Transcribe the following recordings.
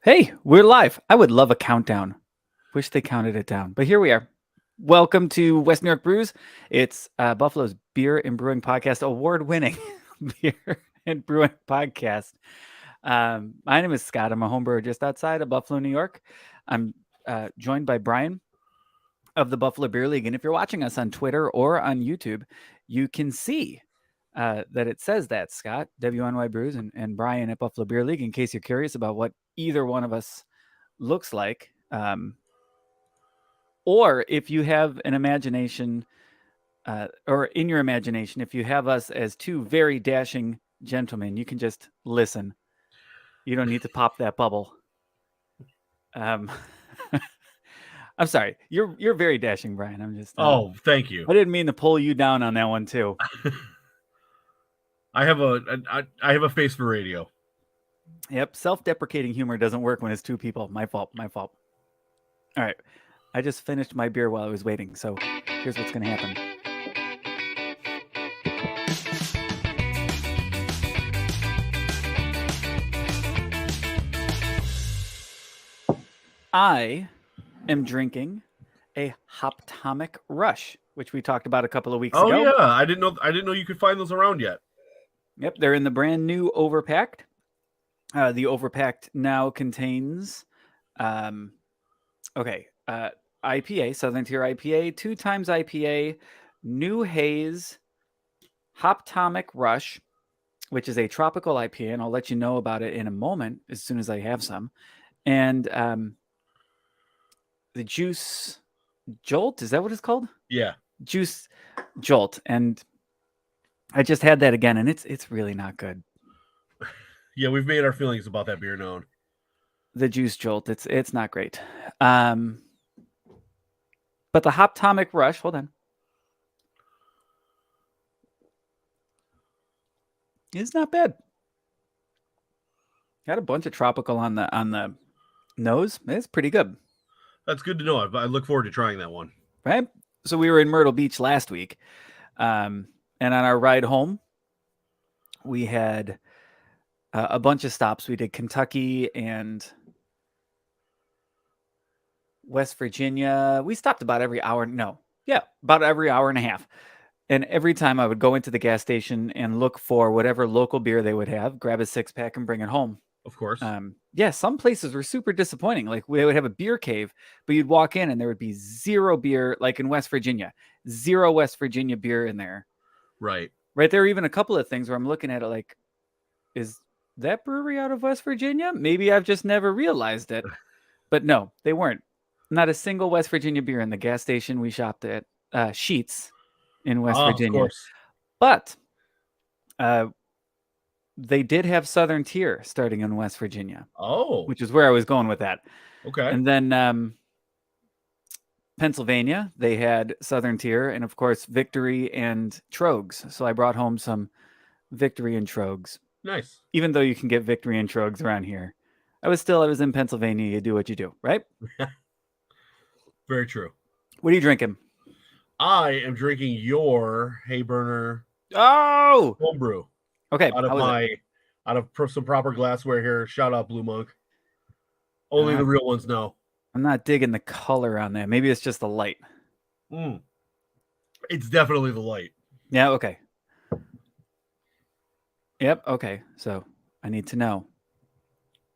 Hey, we're live. I would love a countdown. Wish they counted it down, but here we are. Welcome to West New York Brews. It's Buffalo's beer and brewing podcast, award-winning beer and brewing podcast. My name is Scott. I'm a home brewer just outside of Buffalo, New York. I'm joined by Brian of the Buffalo Beer League, and if you're watching us on Twitter or on YouTube, you can see that it says that Scott, WNY Brews, and Brian at Buffalo Beer League, in case you're curious about what either one of us looks like. Or if you have an imagination, or in your imagination, if you have us as two very dashing gentlemen, you can just listen. You don't need to pop that bubble. I'm sorry. You're very dashing, Brian. I'm just. Oh, thank you. I didn't mean to pull you down on that one too. I have a face for radio. Yep, self-deprecating humor doesn't work when it's two people. My fault. All right. I just finished my beer while I was waiting, so here's what's going to happen. I am drinking a Hoptomic Rush, which we talked about a couple of weeks ago. Oh yeah, I didn't know you could find those around yet. Yep, they're in the brand new Overpacked. The Overpacked now contains, IPA, Southern Tier IPA, 2 times IPA, New Haze, Hoptomic Rush, which is a tropical IPA, and I'll let you know about it in a moment as soon as I have some. And the Juice Jolt, is that what it's called? Yeah. Juice Jolt. And I just had that again, and it's really not good. Yeah, we've made our feelings about that beer known. The Juice Jolt, it's not great. But the Hoptomic Rush, hold on. It's not bad. Got a bunch of tropical on the nose. It's pretty good. That's good to know. I look forward to trying that one. Right? So we were in Myrtle Beach last week. And on our ride home, we had a bunch of stops. We did Kentucky and West Virginia. We stopped about every hour. About every hour and a half. And every time I would go into the gas station and look for whatever local beer they would have, grab a 6-pack and bring it home. Of course. Some places were super disappointing. Like they would have a beer cave, but you'd walk in and there would be zero beer, like in West Virginia, zero West Virginia beer in there. Right. There were even a couple of things where I'm looking at it like, is that brewery out of West Virginia? Maybe I've just never realized it. But no, they weren't. Not a single West Virginia beer in the gas station we shopped at, Sheetz in West Virginia. Of course. But they did have Southern Tier starting in West Virginia. Oh. Which is where I was going with that. Okay. And then Pennsylvania, they had Southern Tier and, of course, Victory and Trogs. So I brought home some Victory and Trogs. Nice. Even though you can get Victory and Trogs around here. I was in Pennsylvania. You do what you do, right? Very true. What are you drinking? I am drinking your Hayburner homebrew. Okay. Out of some proper glassware here. Shout out Blue Monk. Only the real ones know. I'm not digging the color on that. Maybe it's just the light. It's definitely the light. Yeah, okay. Yep, okay. So I need to know.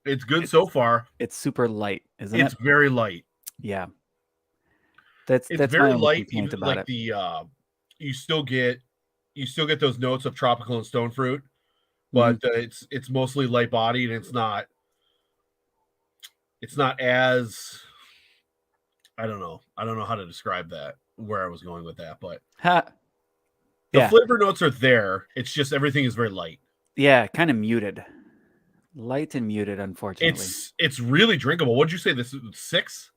It's good so far. It's super light, isn't it? It's very light. Yeah. It's very light, even like it. You still get those notes of tropical and stone fruit, but it's mostly light bodied. It's not as, I don't know how to describe that, where I was going with that, but the flavor notes are there. It's just everything is very light. Yeah, kind of muted. Light and muted, unfortunately. It's really drinkable. What'd you say? This is 6?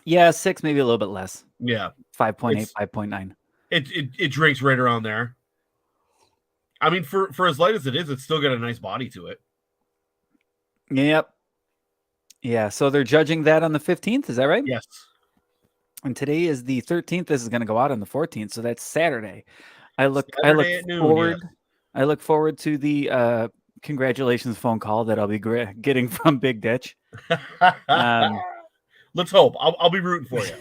Yeah, 6, maybe a little bit less. Yeah. 5.8, 5.9. It drinks right around there. I mean, for as light as it is, it's still got a nice body to it. Yep. Yeah, so they're judging that on the 15th, is that right? Yes. And today is the 13th. This is going to go out on the 14th, so that's Saturday. I look forward to the congratulations phone call that I'll be getting from Big Ditch. Let's hope. I'll be rooting for you.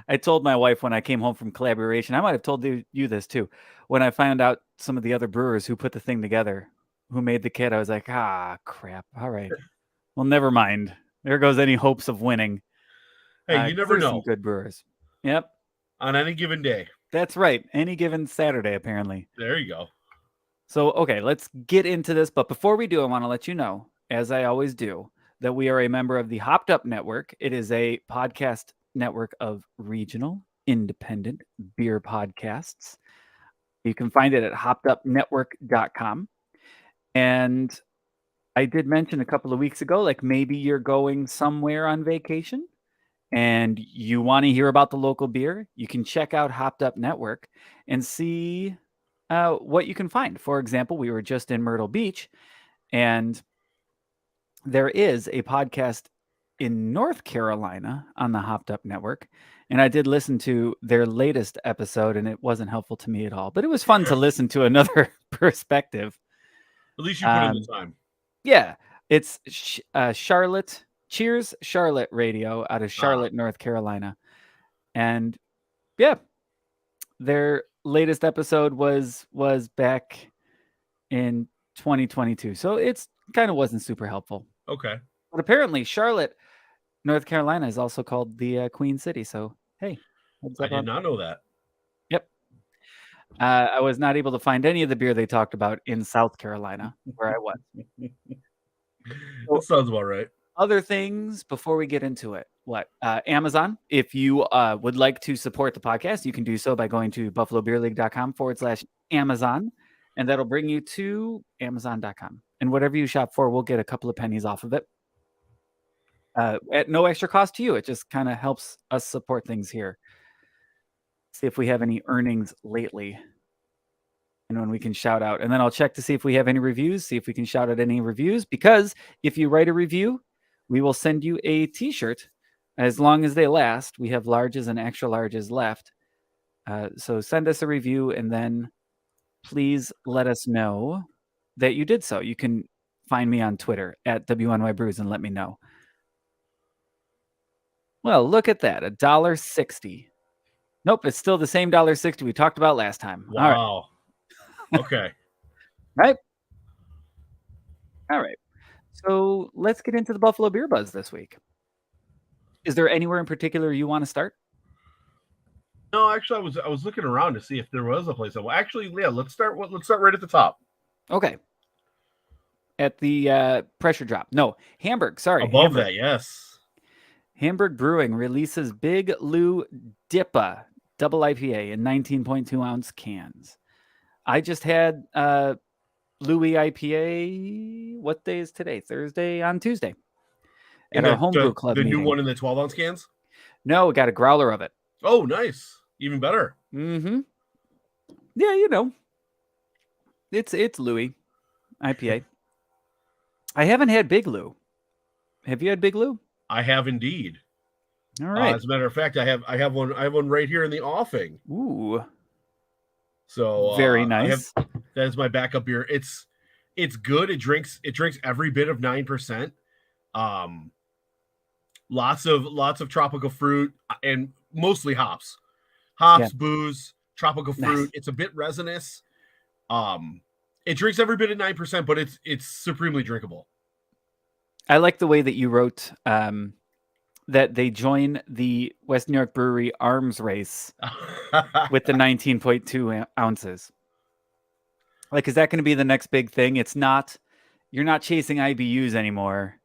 I told my wife when I came home from collaboration, I might have told you this too, when I found out some of the other brewers who put the thing together, who made the kit, I was like, crap. All right. Well, never mind. There goes any hopes of winning. Hey, you never know. Some good brewers. Yep. On any given day. That's right. Any given Saturday, apparently. There you go. So, okay, let's get into this. But before we do, I want to let you know, as I always do, that we are a member of the Hopped Up Network. It is a podcast network of regional, independent beer podcasts. You can find it at hoppedupnetwork.com. And I did mention a couple of weeks ago, like maybe you're going somewhere on vacation and you want to hear about the local beer, you can check out Hopped Up Network and see what you can find. For example, we were just in Myrtle Beach, and there is a podcast in North Carolina on the Hopped Up Network, and I did listen to their latest episode, and it wasn't helpful to me at all. But it was fun to listen to another perspective. At least you put in the time. Yeah, it's Charlotte. Cheers, Charlotte Radio out of Charlotte, North Carolina. And yeah, their latest episode was back in 2022. So it's kind of wasn't super helpful. Okay. But apparently Charlotte, North Carolina is also called the Queen City. So, hey. I did not know that. Yep. I was not able to find any of the beer they talked about in South Carolina where I was. That sounds about right. Other things before we get into it. Amazon. If you would like to support the podcast, you can do so by going to buffalobeerleague.com/Amazon, and that'll bring you to Amazon.com. And whatever you shop for, we'll get a couple of pennies off of it. At no extra cost to you. It just kind of helps us support things here. See if we have any earnings lately. And when we can shout out. And then I'll check to see if we have any reviews, see if we can shout out any reviews. Because if you write a review, we will send you a t-shirt as long as they last. We have larges and extra larges left. So send us a review and then please let us know that you did so. You can find me on Twitter at WNY Brews and let me know. Well, look at that. $1.60. Nope, it's still the same $1.60 we talked about last time. Wow. All right. Okay. Right. All right. So let's get into the Buffalo Beer Buzz this week. Is there anywhere in particular you want to start? No, actually, I was looking around to see if there was a place. Well, actually, yeah, let's start right at the top. Okay. At the pressure drop. No, Hamburg. Sorry. Above Hamburg. that, yes. Hamburg Brewing releases Big Lou Dippa double IPA in 19.2 ounce cans. I just had Louis IPA. What day is today? Thursday on Tuesday. At our homebrew club meeting. The new one in the 12 ounce cans? No, we got a growler of it. Oh, nice. Even better. Mm-hmm. Yeah, you know. It's Louis IPA. I haven't had Big Lou. Have you had Big Lou? I have indeed. All right. As a matter of fact, I have one right here in the offing. Ooh. So very nice. That is my backup beer. It's good. It drinks every bit of 9%. Lots of tropical fruit and mostly hops. Booze, tropical fruit. Nice. It's a bit resinous. It drinks every bit of 9%, but it's supremely drinkable. I like the way that you wrote that they join the West New York Brewery arms race with the 19.2 ounces. Like, is that going to be the next big thing? It's not, you're not chasing IBUs anymore.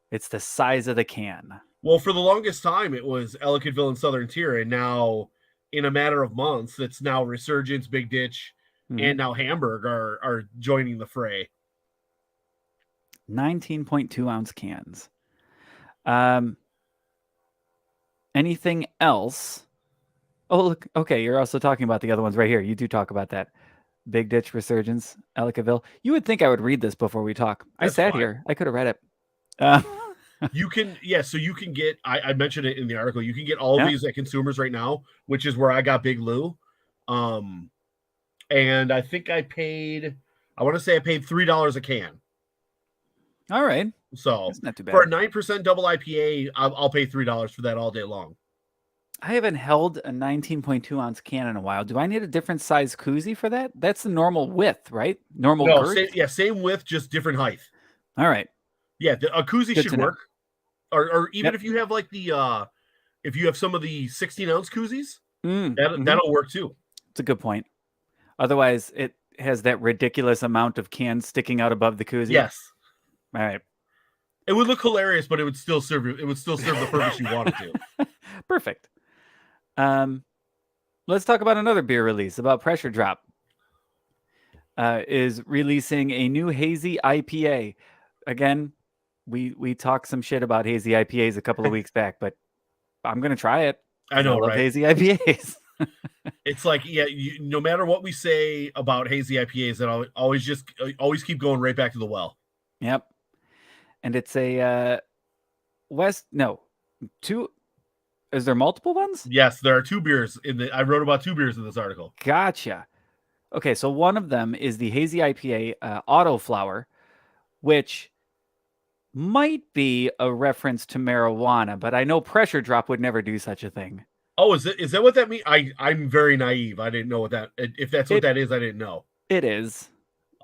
It's the size of the can. Well, for the longest time, it was Ellicottville and Southern Tier. And now, in a matter of months, it's now Resurgence, Big Ditch, and now Hamburg are joining the fray. 19.2 ounce cans. Anything else? Oh, look. Okay, you're also talking about the other ones right here. You do talk about that. Big Ditch, Resurgence, Ellicottville. You would think I would read this before we talk. That's I sat here. I could have read it. You can, so you can get, I mentioned it in the article, you can get all of these at Consumers right now, which is where I got Big Lou. And I think I paid I want to say I paid $3 a can. All right. So That's not too bad. For a 9% double IPA, I'll pay $3 for that all day long. I haven't held a 19.2 ounce can in a while. Do I need a different size koozie for that? That's the normal width, right? Normal girth? Same width, just different height. All right. Yeah, a koozie should work. Or even if you have like if you have some of the 16-ounce koozies, that'll work too. It's a good point. Otherwise, it has that ridiculous amount of cans sticking out above the koozie. Yes. All right. It would look hilarious, but it would still serve you. It would still serve the purpose you want it to. Perfect. Let's talk about another beer release. About Pressure Drop is releasing a new hazy IPA. Again, we talked some shit about hazy IPAs a couple of weeks back, but I'm gonna try it. I know, love hazy IPAs. It's like, no matter what we say about hazy IPAs, that always keep going right back to the well. Yep. And it's a is there multiple ones? Yes, there are 2 beers I wrote about 2 beers in this article. Gotcha. Okay, so one of them is the hazy IPA Autoflower, which might be a reference to marijuana, but I know Pressure Drop would never do such a thing. Oh, is that what that means? I'm very naive. I didn't know what that. If that's what that is, I didn't know. It is.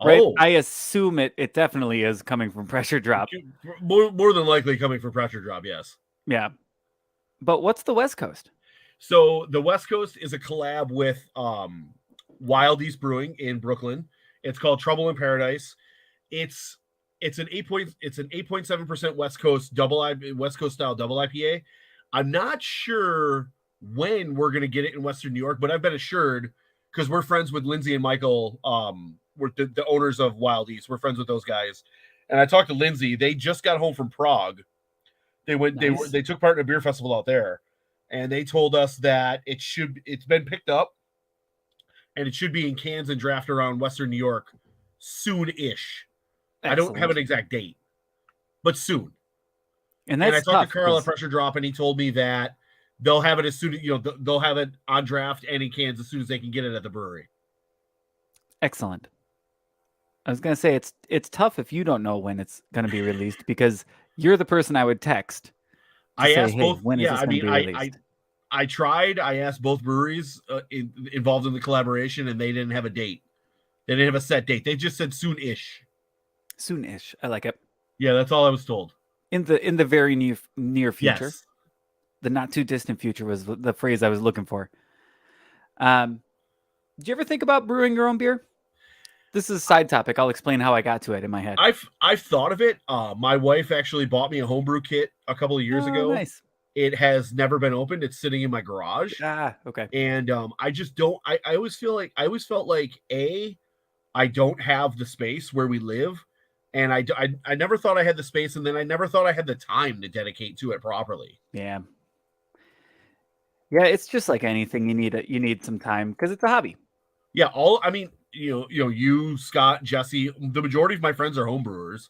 Right? Oh. I assume it definitely is coming from Pressure Drop. More than likely coming from Pressure Drop, yes. Yeah. But what's the West Coast? So the West Coast is a collab with Wild East Brewing in Brooklyn. It's called Trouble in Paradise. It's an 8.7% West Coast style double IPA. I'm not sure when we're going to get it in Western New York, but I've been assured, because we're friends with Lindsay and Michael, we're the owners of Wild East. We're friends with those guys. And I talked to Lindsay. They just got home from Prague. They took part in a beer festival out there, and they told us that it's been picked up, and it should be in cans and draft around Western New York soon-ish. Excellent. I don't have an exact date, but soon. And I talked to Carl at Pressure Drop, and he told me that they'll have it as soon as they'll have it on draft and in cans as soon as they can get it at the brewery. Excellent. I was gonna say it's tough if you don't know when it's gonna be released, because you're the person I would text. I asked both. When is this going to be released? I tried. I asked both breweries involved in the collaboration, and they didn't have a date. They didn't have a set date. They just said soon-ish. Soon-ish. I like it. Yeah, that's all I was told. In the very near future. Yes. The not too distant future was the phrase I was looking for. Did you ever think about brewing your own beer? This is a side topic. I'll explain how I got to it in my head. I've thought of it. My wife actually bought me a homebrew kit a couple of years ago. Nice. It has never been opened. It's sitting in my garage. Okay. And I just don't. I always felt like I don't have the space where we live, and I never thought I had the space, and then I never thought I had the time to dedicate to it properly. Yeah. Yeah, it's just like anything. You need some time because it's a hobby. Yeah. You, Scott, Jesse, the majority of my friends are homebrewers.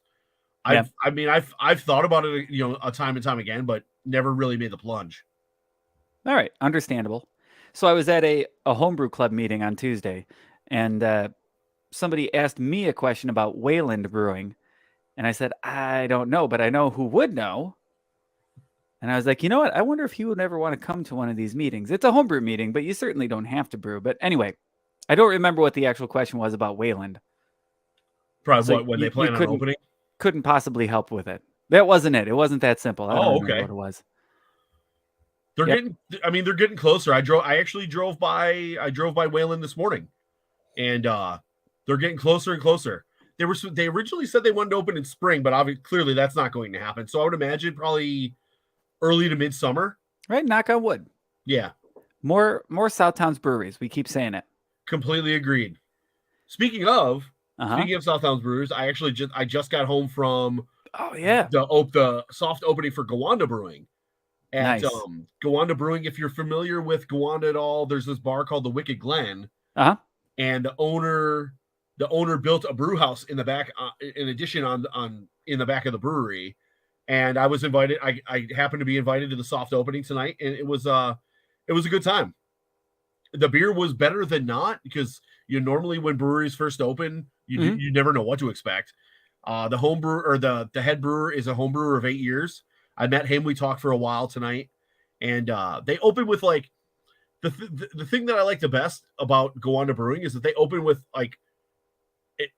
Yeah. I've thought about it, a time and time again, but never really made the plunge. All right. Understandable. So I was at a homebrew club meeting on Tuesday, and somebody asked me a question about Wayland Brewing. And I said, I don't know, but I know who would know. And I was like, you know what? I wonder if he would ever want to come to one of these meetings. It's a homebrew meeting, but you certainly don't have to brew. But anyway, I don't remember what the actual question was about Wayland. Probably so when they plan on opening? Couldn't possibly help with it. That wasn't it. It wasn't that simple. I don't remember what it was. They're getting closer. I actually drove by Wayland this morning, and they're getting closer and closer. They originally said they wanted to open in spring, but clearly that's not going to happen. So I would imagine probably early to midsummer. Right, knock on wood. Yeah. More Southtowns breweries. We keep saying it. Completely agreed. Speaking of Southtowns brewers, I just got home from the soft opening for Gowanda Brewing. At Gowanda Brewing, if you're familiar with Gowanda at all, there's this bar called the Wicked Glen. And the owner built a brew house in the back, in addition in the back of the brewery. And I was invited. I happened to be invited to the soft opening tonight, and it was a good time. The beer was better than not, because normally when breweries first open, You never know what to expect. The home brewer or the head brewer is a home brewer of 8 years. I met him. We talked for a while tonight, and they open with like the thing that I like the best about Gowanda Brewing is that they open with like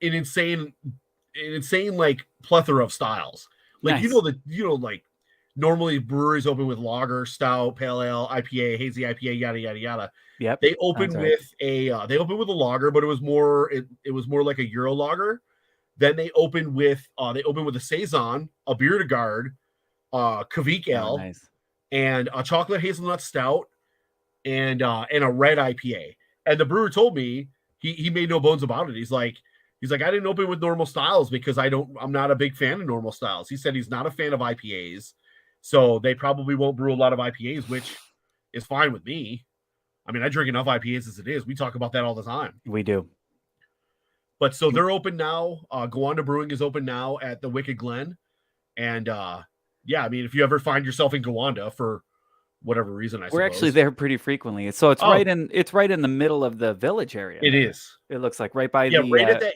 an insane like plethora of styles. Like Nice. like normally breweries open with lager, stout, pale ale, IPA, hazy IPA, yada yada yada. Yep. They opened with a lager, but it was more like a Euro lager. Then they opened with a saison, a beer de garde, Kvik ale, nice. and a chocolate hazelnut stout, and a red IPA. And the brewer told me he made no bones about it. He's like I didn't open with normal styles because I'm not a big fan of normal styles. He said he's not a fan of IPAs, so they probably won't brew a lot of IPAs, which is fine with me. I mean, I drink enough IPAs as it is. We talk about that all the time. We do. But so they're open now. Gowanda Brewing is open now at the Wicked Glen. And yeah, I mean, if you ever find yourself in Gowanda for whatever reason, we're actually there pretty frequently. So it's right in the middle of the village area. It is. It looks like right by right at that.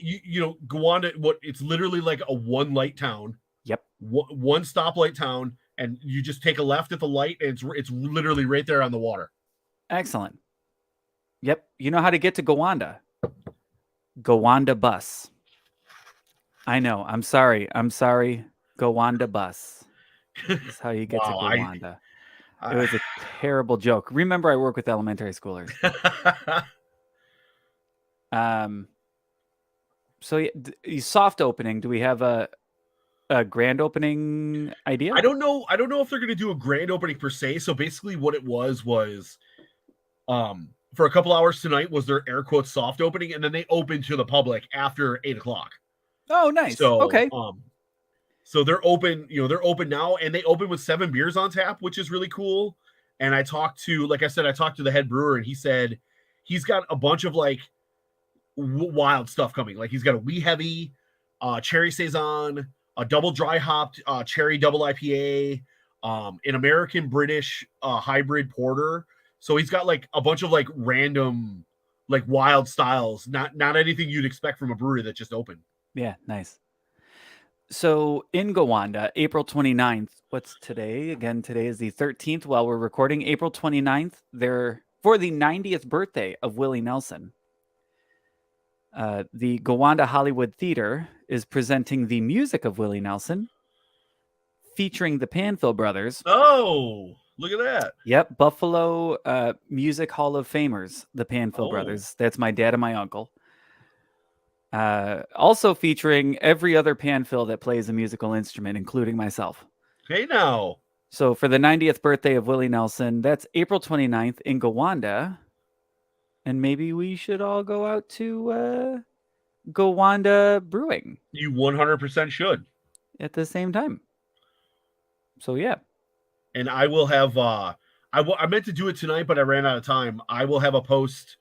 Gowanda. It's literally like a one light town. Yep. One stoplight town, and you just take a left at the light, and it's literally right there on the water. Excellent. Yep. You know how to get to Gowanda. Gowanda bus. I know. I'm sorry. Gowanda bus. That's how you get to Gowanda. It was a terrible joke. Remember, I work with elementary schoolers. So soft opening. Do we have a grand opening idea? I don't know if they're going to do a grand opening per se. So basically, what it was for a couple hours tonight was their air quotes soft opening, and then they opened to the public after 8:00. Oh, nice. So okay. So they're open, they're open now, and they open with 7 beers on tap, which is really cool. And I talked to the head brewer, and he said he's got a bunch of like wild stuff coming. Like he's got a wee heavy, cherry saison, a double dry hopped cherry double IPA, an American British hybrid porter. So he's got like a bunch of like random, like wild styles, not anything you'd expect from a brewery that just opened. Yeah, nice. So in Gowanda, April 29th, what's today? Again, today is the 13th while we're recording. April 29th, they're for the 90th birthday of Willie Nelson. The Gowanda Hollywood Theater is presenting the music of Willie Nelson, featuring the Panfill Brothers. Oh, look at that. Yep, Buffalo Music Hall of Famers, the Panfill Brothers. That's my dad and my uncle. Also featuring every other Panfill that plays a musical instrument, including myself. Hey, now. So for the 90th birthday of Willie Nelson, that's April 29th in Gowanda. And maybe we should all go out to Gowanda Brewing. You 100% should. At the same time. So, yeah. And I will have, I meant to do it tonight, but I ran out of time. I will have a post.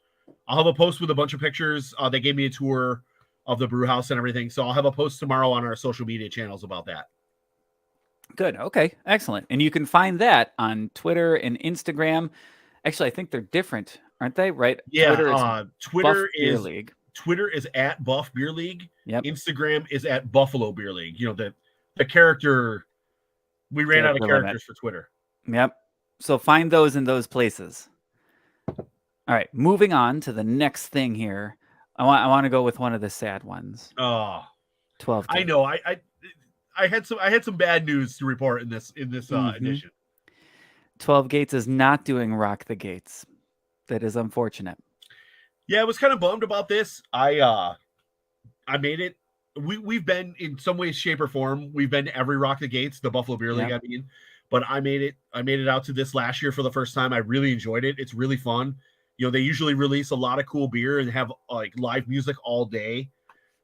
I'll have a post with a bunch of pictures. They gave me a tour of the brew house and everything. So I'll have a post tomorrow on our social media channels about that. Good. Okay. Excellent. And you can find that on Twitter and Instagram. Actually, I think they're different, aren't they? Right? Yeah. Twitter is Beer League. Twitter is at Buff Beer League. Yep. Instagram is at Buffalo Beer League. The character. We ran out of characters for Twitter. Yep. So find those in those places. All right. Moving on to the next thing here. I want to go with one of the sad ones. Oh, 12 Gates. I know. I had some bad news to report in this edition. 12 Gates is not doing Rock the Gates. That is unfortunate. Yeah, I was kind of bummed about this. I made it. We've been in some way, shape, or form. We've been to every Rock the Gates, the Buffalo Beer League. Yep. I mean, but I made it out to this last year for the first time. I really enjoyed it. It's really fun. They usually release a lot of cool beer and have like live music all day.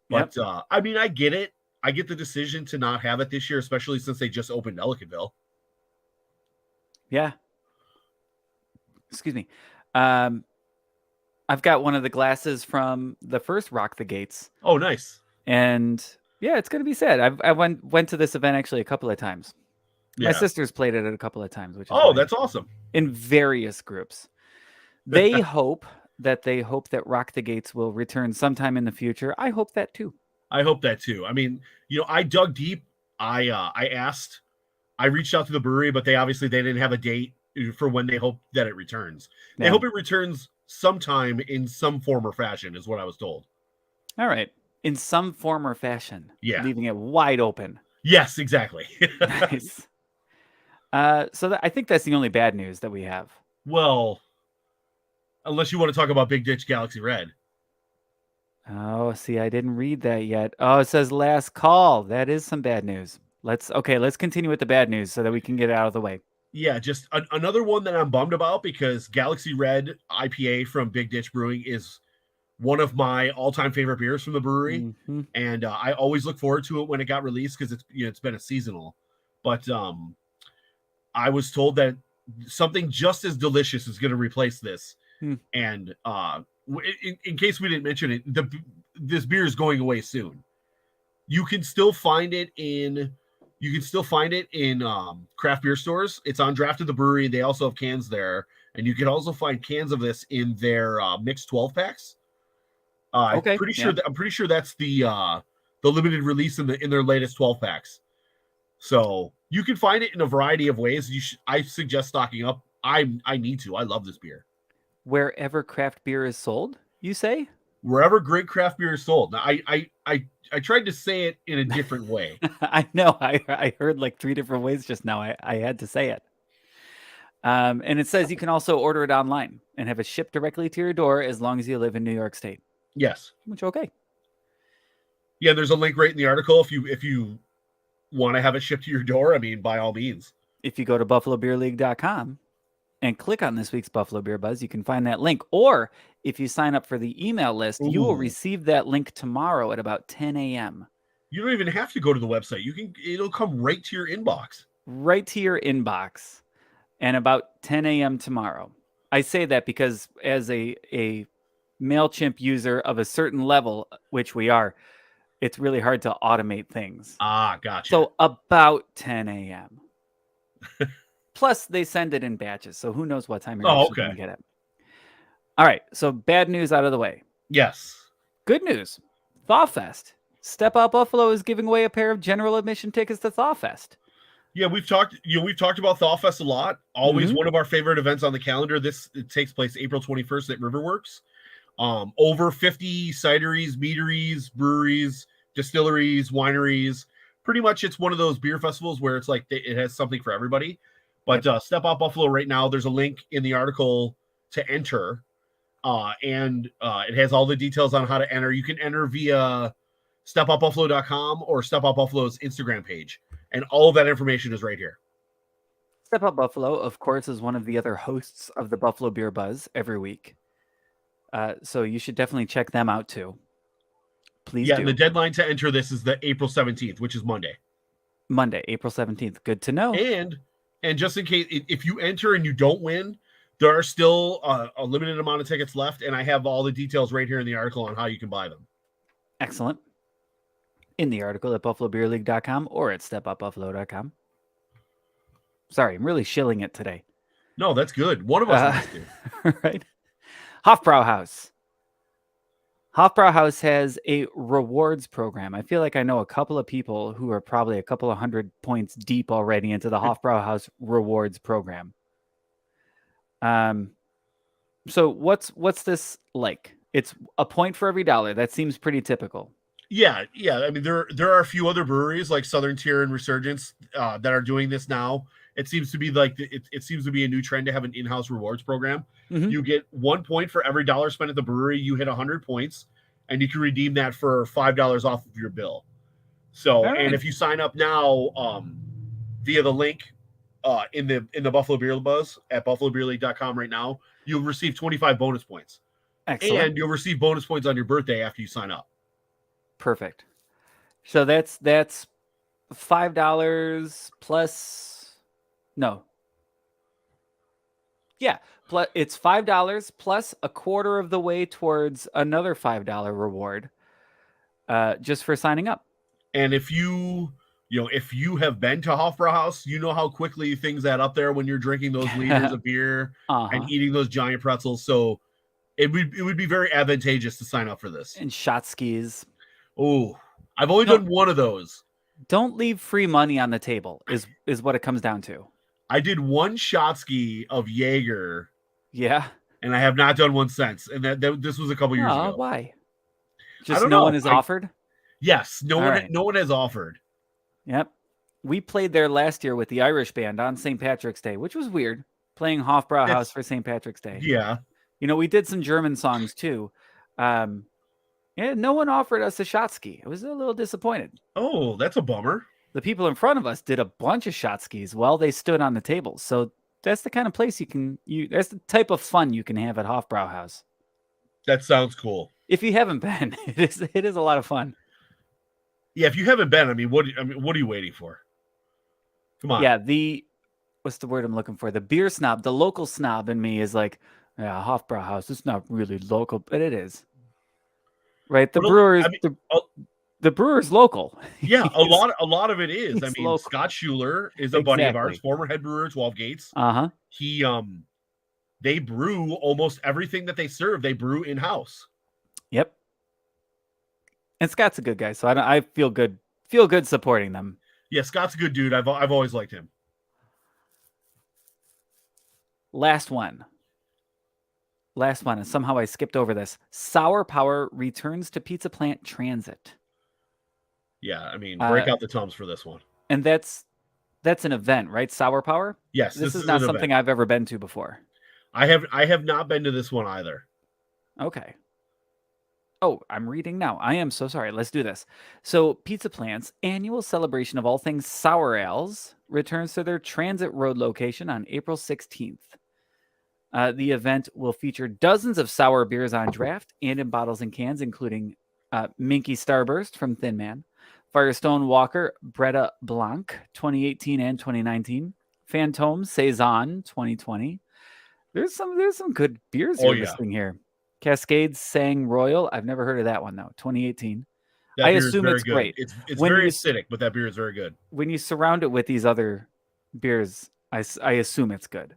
But I mean, I get it. I get the decision to not have it this year, especially since they just opened Ellicottville. Yeah. Excuse me. I've got one of the glasses from the first Rock the Gates. Oh, nice. And yeah, it's going to be sad. I went to this event actually a couple of times. Yeah. My sister's played it a couple of times. Which is that's awesome. In various groups. They hope that Rock the Gates will return sometime in the future. I hope that too. I hope that too. I mean, I dug deep. I reached out to the brewery, but they didn't have a date for when they hope that it returns. They Yeah. hope it returns sometime in some form or fashion, is what I was told. All right. In some form or fashion. Yeah. Leaving it wide open. Yes, exactly. Nice. I think that's the only bad news that we have. Well, unless you want to talk about Big Ditch Galaxy Red. Oh, see, I didn't read that yet. Oh, it says last call. That is some bad news. Let's continue with the bad news so that we can get it out of the way. Yeah, just another one that I'm bummed about, because Galaxy Red IPA from Big Ditch Brewing is one of my all-time favorite beers from the brewery. Mm-hmm. And I always look forward to it when it got released, because it's been a seasonal. But I was told that something just as delicious is going to replace this. And in case we didn't mention it, this beer is going away soon. You can still find it in craft beer stores. It's on draft at the brewery. They also have cans there, and you can also find cans of this in their mixed 12 packs. Okay, I'm pretty sure that's the limited release in their latest 12 packs. So you can find it in a variety of ways. I suggest stocking up. I need to. I love this beer. Wherever craft beer is sold, you say? Wherever great craft beer is sold. Now, I tried to say it in a different way. I know. I heard like 3 different ways just now. I had to say it. And it says you can also order it online and have it shipped directly to your door as long as you live in New York State. Yes. Which, okay. Yeah, there's a link right in the article if you want to have it shipped to your door. I mean, by all means. If you go to buffalobeerleague.com and click on this week's Buffalo Beer Buzz, you can find that link. Or if you sign up for the email list, you will receive that link tomorrow at about 10 a.m. You don't even have to go to the website. It'll come right to your inbox. Right to your inbox. And about 10 a.m. tomorrow. I say that because as a MailChimp user of a certain level, which we are, it's really hard to automate things. Gotcha. So about 10 a.m. Plus, they send it in batches, so who knows what time you're actually going to get it. All right, so bad news out of the way. Yes. Good news. ThawFest. Step Out Buffalo is giving away a pair of general admission tickets to ThawFest. Yeah, we've talked about ThawFest a lot. Always one of our favorite events on the calendar. It takes place April 21st at Riverworks. Over 50 cideries, meaderies, breweries, distilleries, wineries. Pretty much it's one of those beer festivals where it's like it has something for everybody. But Step Out Buffalo right now, there's a link in the article to enter. And it has all the details on how to enter. You can enter via stepoutbuffalo.com or Step Out Buffalo's Instagram page. And all of that information is right here. Step Out Buffalo, of course, is one of the other hosts of the Buffalo Beer Buzz every week. So you should definitely check them out too. Please do. And the deadline to enter this is the April 17th, which is Monday. Monday, April 17th. Good to know. And just in case, if you enter and you don't win, there are still a limited amount of tickets left, and I have all the details right here in the article on how you can buy them. Excellent. In the article at buffalobeerleague.com or at stepoutbuffalo.com. Sorry, I'm really shilling it today. No, that's good. One of us needs to. Right? Hofbrauhaus. Hofbrauhaus has a rewards program. I feel like I know a couple of people who are probably a couple of 100 points deep already into the Hofbrauhaus rewards program. So what's this like? It's a point for every $1. That seems pretty typical. Yeah. I mean, there are a few other breweries like Southern Tier and Resurgence that are doing this now. It seems to be like it seems to be a new trend to have an in-house rewards program. Mm-hmm. You get 1 point for every $1 spent at the brewery. You hit 100 points, and you can redeem that for $5 off of your bill. So, and if you sign up now via the link in the Buffalo Beer Buzz at buffalobeerleague.com right now, you'll receive 25 bonus points. Excellent. And you'll receive bonus points on your birthday after you sign up. Perfect. So that's $5 plus. No. Yeah, it's $5 plus a quarter of the way towards another $5 reward, just for signing up. And if you have been to Hofbrauhaus, you know how quickly things add up there when you're drinking those liters of beer and eating those giant pretzels. So it would be very advantageous to sign up for this. And shot skis. Oh, I've only done one of those. Don't leave free money on the table is what it comes down to. I did one shot ski of Jaeger. Yeah. And I have not done one since. And this was a couple years ago. Why? Just no one is offered? Yes. No one has offered. Yep. We played there last year with the Irish band on St. Patrick's Day, which was weird. Playing Hofbrauhaus for St. Patrick's Day. Yeah. We did some German songs too. Yeah, no one offered us a shot ski. I was a little disappointed. Oh, that's a bummer. The people in front of us did a bunch of shot skis while they stood on the tables. So that's the kind of place that's the type of fun you can have at Hofbrauhaus. That sounds cool. If you haven't been, it is a lot of fun. Yeah, if you haven't been, what are you waiting for? Come on. Yeah, what's the word I'm looking for? The beer snob, the local snob in me is like, yeah, Hofbrauhaus, it's not really local, but it is. Right? The brewers the brewer's local. Yeah, a lot of it is. I mean, local. Scott Schuler is a buddy of ours, former head brewer at 12 Gates. Uh-huh. He they brew almost everything that they serve, they brew in-house. Yep. And Scott's a good guy, so I feel good supporting them. Yeah, Scott's a good dude. I've always liked him. Last one, and somehow I skipped over this. Sour Power returns to Pizza Plant Transit. Yeah, I mean, break out the Tums for this one. And that's an event, right? Sour Power? Yes. This is not something I've ever been to before. I have not been to this one either. Okay. Oh, I'm reading now. I am so sorry. Let's do this. So Pizza Plant's annual celebration of all things sour ales returns to their Transit Road location on April 16th. The event will feature dozens of sour beers on draft and in bottles and cans, including Minky Starburst from Thin Man, Firestone Walker Bretta Blanc 2018 and 2019, Fantôme Saison 2020. There's some good beers you're listing here. Cascade Sang Royal. I've never heard of that one though. 2018. I assume it's good. Great. It's very acidic, but that beer is very good. When you surround it with these other beers, I assume it's good.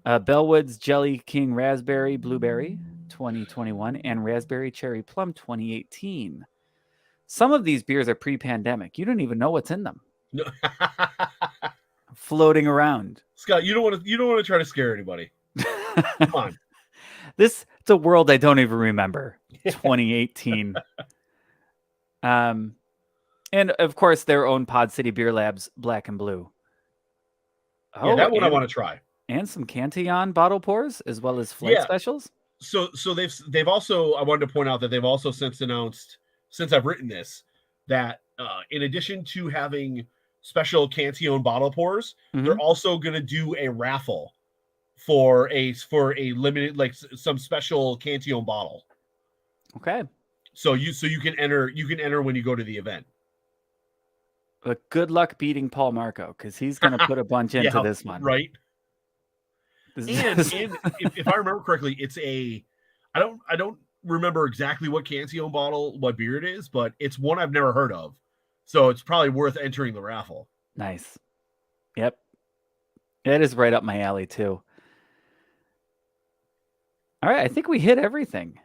Bellwood's Jelly King Raspberry Blueberry 2021 and Raspberry Cherry Plum 2018. Some of these beers are pre-pandemic. You don't even know what's in them. No. Floating around. Scott, you don't want to try to scare anybody. Come on. It's a world I don't even remember. 2018. And of course their own Pod City Beer Labs Black and Blue. Oh, yeah, that one I want to try. And some Cantillon bottle pours as well as flight specials. So they've also, I wanted to point out that they've also since announced, since I've written this, that in addition to having special Cantillon bottle pours, they're also going to do a raffle for a limited, like some special Cantillon bottle. Okay. So you can enter when you go to the event. But good luck beating Paul Marco, because he's going to put a bunch into this one. Right. And if I remember correctly, it's I don't remember exactly what Cantillon bottle, what beer it is, but it's one I've never heard of. So it's probably worth entering the raffle. Nice. Yep. It is right up my alley too. All right, I think we hit everything.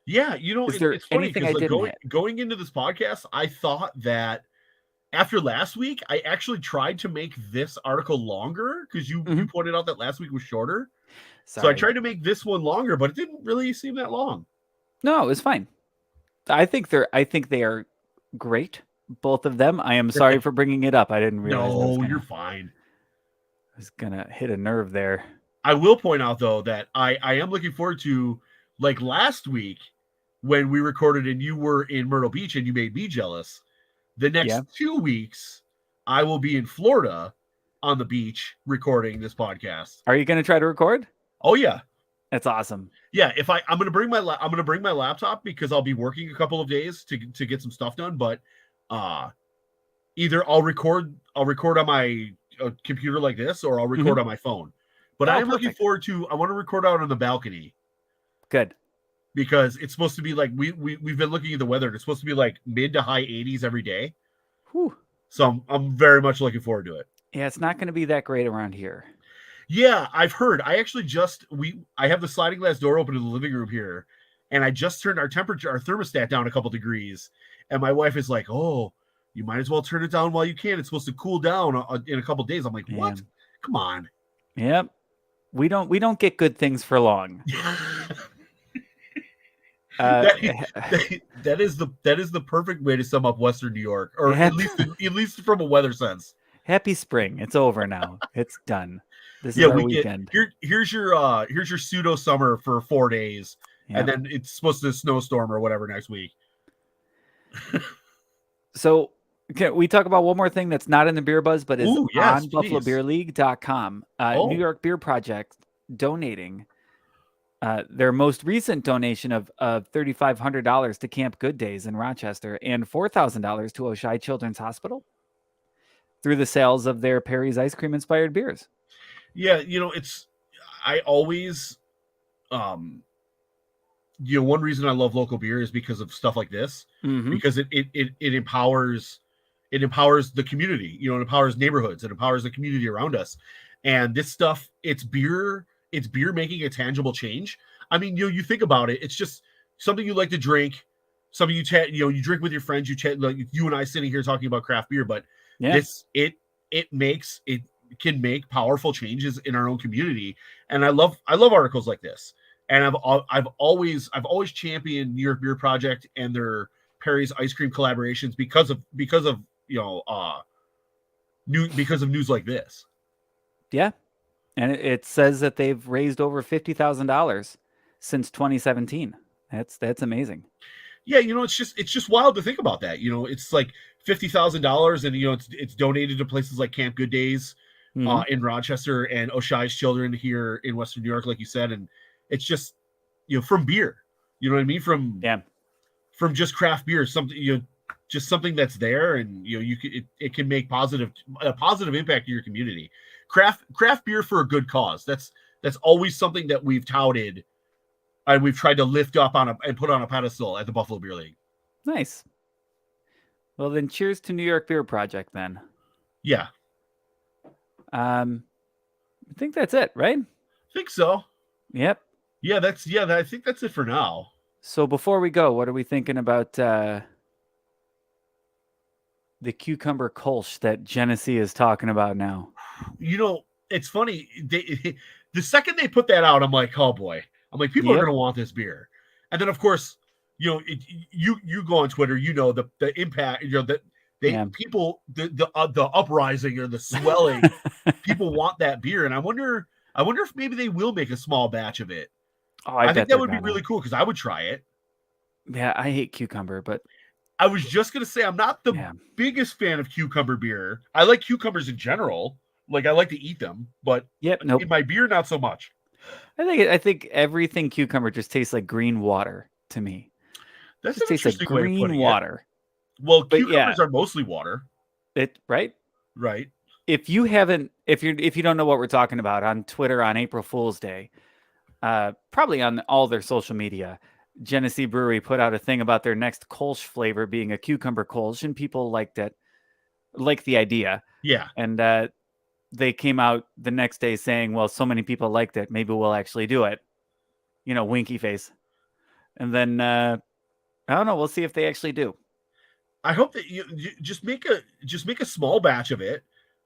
Yeah, is there it's funny anything I didn't hit? Going into this podcast, I thought that after last week, I actually tried to make this article longer because you pointed out that last week was shorter. Sorry. So I tried to make this one longer, but it didn't really seem that long. No, it was fine. I think they are great, both of them. I am sorry for bringing it up. I didn't realize. No, you're fine. I was gonna hit a nerve there. I will point out though that I am looking forward to, like last week when we recorded and you were in Myrtle Beach and you made me jealous. The next 2 weeks, I will be in Florida on the beach recording this podcast. Are you going to try to record? Oh yeah, that's awesome. Yeah, I'm going to bring my laptop because I'll be working a couple of days to get some stuff done. But either I'll record on my computer like this, or I'll record on my phone. But I'm looking forward to. I want to record out on the balcony. Good. Because it's supposed to be like we've been looking at the weather. And it's supposed to be like mid to high 80s every day. Whew. So I'm very much looking forward to it. Yeah, it's not going to be that great around here. Yeah, I've heard. I actually I have the sliding glass door open in the living room here, and I just turned our thermostat down a couple degrees, And my wife is like, "Oh, you might as well turn it down while you can. It's supposed to cool down in a couple days." I'm like, "What? Come on." Yep. We don't get good things for long. That is the perfect way to sum up Western New York, or at least from a weather sense. Happy spring. It's over now. It's done. This is our weekend. Here's your pseudo summer for 4 days, and then it's supposed to snowstorm or whatever next week. So can we talk about one more thing that's not in the Beer Buzz, but is on please. BuffaloBeerLeague.com. New York Beer Project donating their most recent donation of $3,500 to Camp Good Days in Rochester and $4,000 to Oishei Children's Hospital through the sales of their Perry's ice cream inspired beers. Yeah, I always, one reason I love local beer is because of stuff like this, because it empowers the community, it empowers neighborhoods, it empowers the community around us. And this stuff, it's beer making a tangible change. I mean, you think about it, it's just something you like to drink, something you drink with your friends, you chat, like you and I sitting here talking about craft beer, but it can make powerful changes in our own community. And I love articles like this. And I've always championed New York Beer Project and their Perry's ice cream collaborations because of news like this. Yeah. And it says that they've raised over $50,000 since 2017. That's amazing. Yeah, it's just wild to think about that. It's like $50,000, and it's donated to places like Camp Good Days in Rochester and Oishei's Children here in Western New York, like you said. And it's just from beer, you know what I mean? From just craft beer, something just something that's there, and it can make a positive impact to your community. Craft beer for a good cause. That's always something that we've touted and we've tried to lift up and put on a pedestal at the Buffalo Beer League. Nice. Well, then cheers to New York Beer Project then. Yeah. I think that's it, right? I think so. Yep. Yeah, I think that's it for now. So before we go, what are we thinking about the cucumber kolsch that Genesee is talking about now? It's funny. The second they put that out, I'm like, oh boy. I'm like, people are going to want this beer. And then, of course, you go on Twitter, the impact, people, the uprising or the swelling, people want that beer. And I wonder if maybe they will make a small batch of it. Oh, I think that would be really cool because I would try it. Yeah, I hate cucumber, but I was just going to say, I'm not the biggest fan of cucumber beer. I like cucumbers in general. Like, I like to eat them, but in my beer, not so much. I think everything cucumber just tastes like green water to me. That's it tastes like green water. Well, cucumbers are mostly water. Right? Right. If you don't know what we're talking about, on Twitter on April Fool's Day, probably on all their social media, Genesee Brewery put out a thing about their next kolsch flavor being a cucumber kolsch, and people liked the idea. Yeah. And they came out the next day saying, well, so many people liked it, maybe we'll actually do it. Winky face. And then I don't know, we'll see if they actually do. I hope that you just make a small batch of it,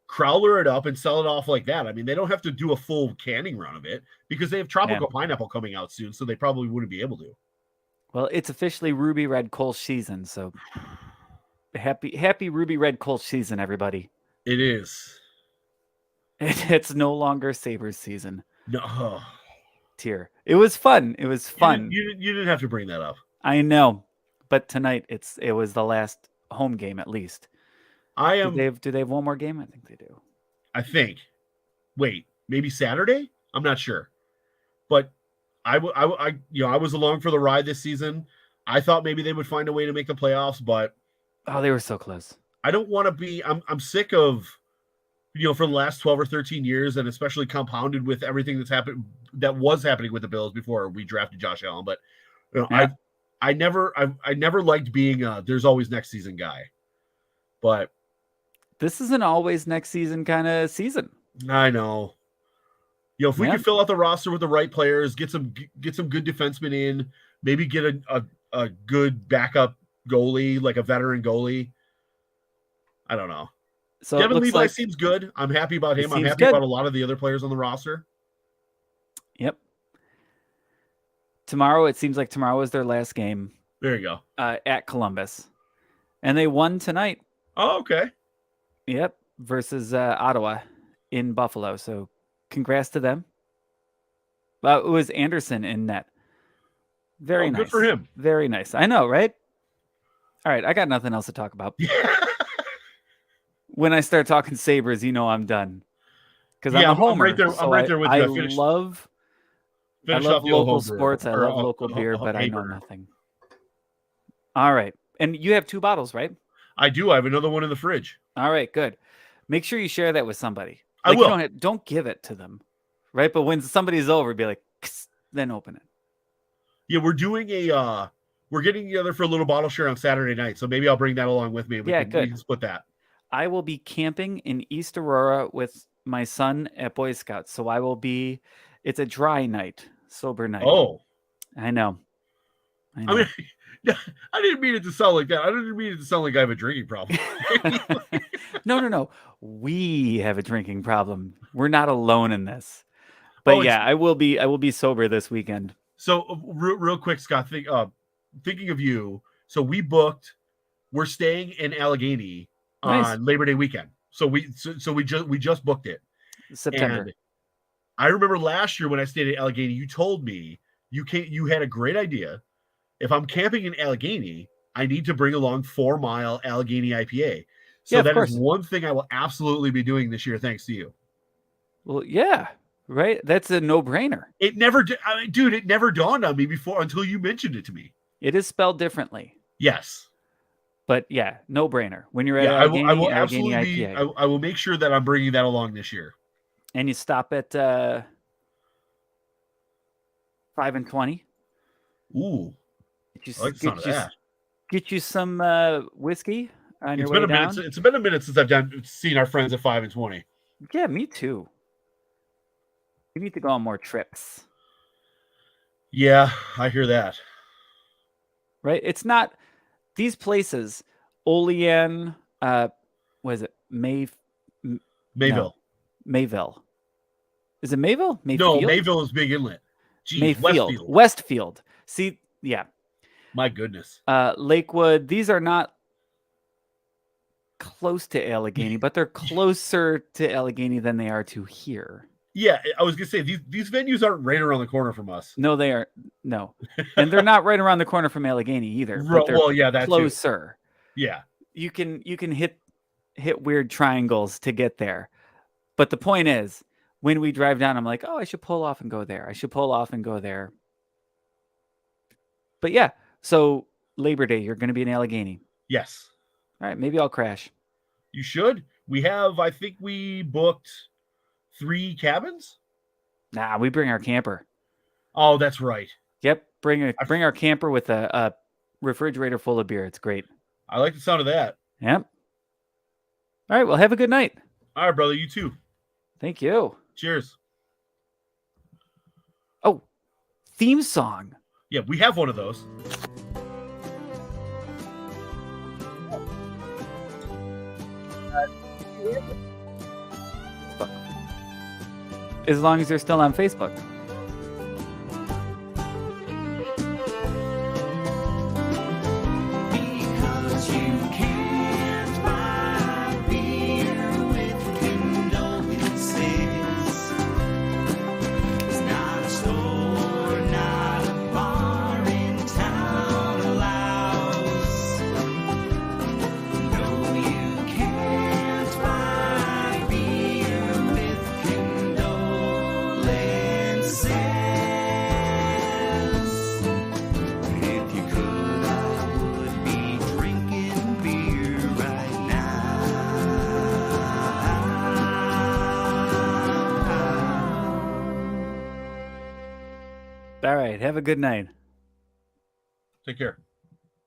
crowler it up, and sell it off like that. I mean, they don't have to do a full canning run of it because they have tropical pineapple coming out soon, so they probably wouldn't be able to. Well, it's officially Ruby Red Kolsch season, so happy Ruby Red Kolsch season, everybody. It is. It's no longer Sabres season. No. Tear. It was fun. It was fun. You didn't have to bring that up. I know. But tonight it was the last home game at least. Do they have one more game? I think they do. I think. Wait, maybe Saturday? I'm not sure. But I was along for the ride this season. I thought maybe they would find a way to make the playoffs, but they were so close. I don't want to be I'm sick of for the last 12 or 13 years, and especially compounded with everything that was happening with the Bills before we drafted Josh Allen. But I never liked being there's always next season guy. But this is an always next season kind of season. I know. If we could fill out the roster with the right players, get some good defensemen in, maybe get a good backup goalie, like a veteran goalie. I don't know. So Devin Levi seems good. I'm happy about him. I'm happy about a lot of the other players on the roster. Yep. Tomorrow, it seems like tomorrow is their last game. There you go. At Columbus. And they won tonight. Oh, okay. Yep. Versus Ottawa in Buffalo. So congrats to them. It was Anderson in net. Very nice. Good for him. Very nice. I know, right? All right. I got nothing else to talk about. When I start talking Sabres, you know I'm done. Because I'm a homer. I'm right there with you. I love local sports. I love local beer, but I know nothing. All right. And you have 2 bottles, right? I do. I have another one in the fridge. All right, good. Make sure you share that with somebody. I will. Don't give it to them, right? But when somebody's over, be like, then open it. Yeah, we're doing we're getting together for a little bottle share on Saturday night, so maybe I'll bring that along with me. We can split that. I will be camping in East Aurora with my son at Boy Scouts, so I will be. It's a dry night, sober night. Oh, I know. I mean, I didn't mean it to sound like that. I didn't mean it to sound like I have a drinking problem. No. We have a drinking problem. We're not alone in this. But I will be sober this weekend. So real quick, Scott, thinking of you. So we're staying in Allegheny on Labor Day weekend. So we just booked it. September. And I remember last year when I stayed at Allegheny, you told me you had a great idea. If I'm camping in Allegheny, I need to bring along 4 Mile Allegheny IPA. So that is one thing I will absolutely be doing this year, thanks to you. Well, yeah, right. That's a no-brainer. It never dawned on me before until you mentioned it to me. It is spelled differently. Yes. But yeah, no-brainer. When you're at Allegheny, I will absolutely IPA. I will make sure that I'm bringing that along this year. And you stop at 5 and 20. Ooh. Get you some whiskey on your way down. It's been a minute since I've seen our friends at 5 and 20. Yeah, me too. We need to go on more trips. Yeah, I hear that. Right? It's not these places. Olean, what is it? Mayville. No, Mayville. Is it Mayville? No, Mayville is Big Inlet. Jeez, Westfield. See, yeah. My goodness. Lakewood. These are not close to Allegheny, but they're closer to Allegheny than they are to here. Yeah, I was gonna say these venues aren't right around the corner from us. No, they are no, and they're not right around the corner from Allegheny either. Well, yeah, that's closer. Yeah, you can hit weird triangles to get there, but the point is, when we drive down, I'm like, oh, I should pull off and go there. I should pull off and go there. But yeah, so Labor Day, you're going to be in Allegheny. Yes. All right, maybe I'll crash. You should. I think we booked 3 cabins. Nah, we bring our camper. Oh, that's right. Yep, bring our camper with a refrigerator full of beer. It's great. I like the sound of that. Yep. All right, well, have a good night. All right, brother. You too. Thank you. Cheers. Oh, theme song. Yeah, we have one of those. As long as they're still on Facebook. All right. Have a good night. Take care.